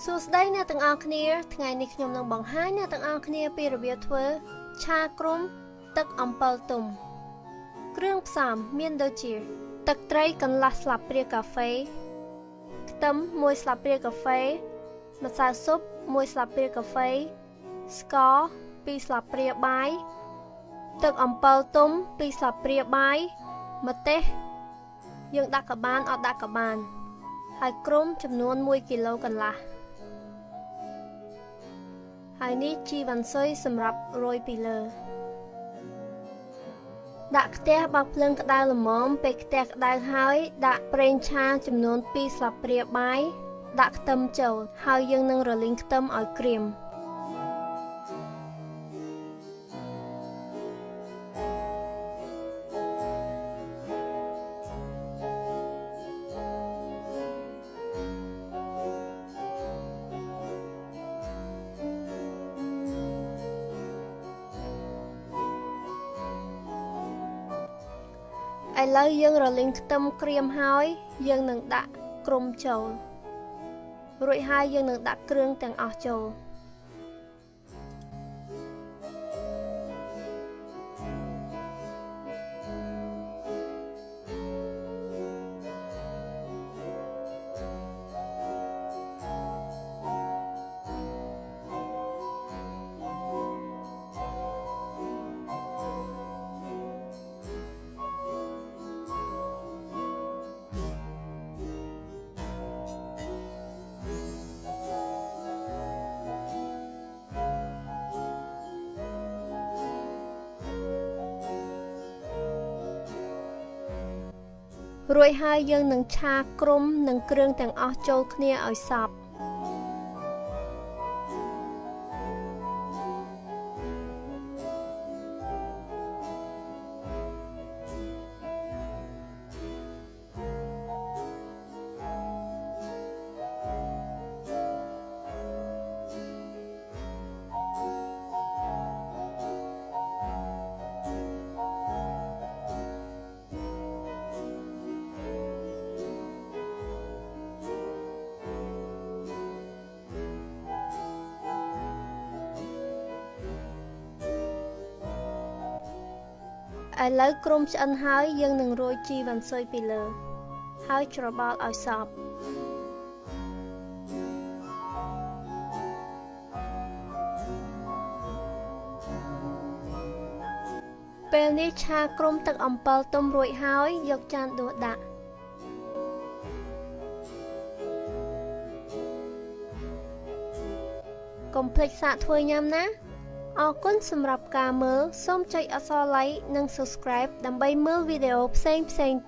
សួស្តីអ្នកទាំងអស់គ្នាថ្ងៃនេះខ្ញុំនឹងបង្ហាញអ្នកទាំងអស់គ្នាពីរបៀបធ្វើឆាគ្រុំទឹកអំពិលទុំគ្រឿងផ្សំមានដូចជាទឹកត្រីកន្លះស្លាបព្រាកាហ្វេខ្ទឹម1ស្លាបព្រាកាហ្វេម្សៅស៊ុប1ស្លាបព្រាកាហ្វេស្ករ2ស្លាបព្រាបាយទឹកអំពិលទុំ2ស្លាបព្រាបាយម្ទេសយើងដាក់ក៏បានអត់ដាក់ក៏បានហើយគ្រុំចំនួន1គីឡូកន្លះហើយនេះជីវ៉ាន់ស៊ុយសម្រាប់រោយពីលើដាក់ខ្ទះបើកភ្លើងក្តៅល្មមពេលខ្ទះក្តៅហើយដាក់ប្រេងឆាចំនួន2ស្លាបព្រាបាយដាក់ខ្ទឹមចូលហើយយើងនឹងរលីងខ្ទឹមឲ្យក្រៀមឥឡូវយើងរលីងខ្ទឹមក្រៀមហើយយើងនឹងដាក់គ្រុំចូលរួចហើយយើងនឹងដាក់គ្រឿងទាំងអស់ចូលរួចហើយយើងនឹងឆាគ្រុំនិងគ្រឿងទាំងអស់ចូលគ្នាឲ្យសព្វឥឡូវគ្រុំឆ្អិនហើយយើងនឹងរោយជីវ៉ាន់ស៊ុយពីលើហើយច្របល់ឲ្យសព្វពេលនេះឆាគ្រុំទឹកអំពិលទុំរួចហើយយកចានដួសដាក់កុំភ្លេចសាកធ្វើញ៉ាំណាអរគុណសម្រាប់ការមើលសូមចុចអក្សរ like និង subscribe ដើម្បីមើលវីដេអូផ្សេងៗទៀត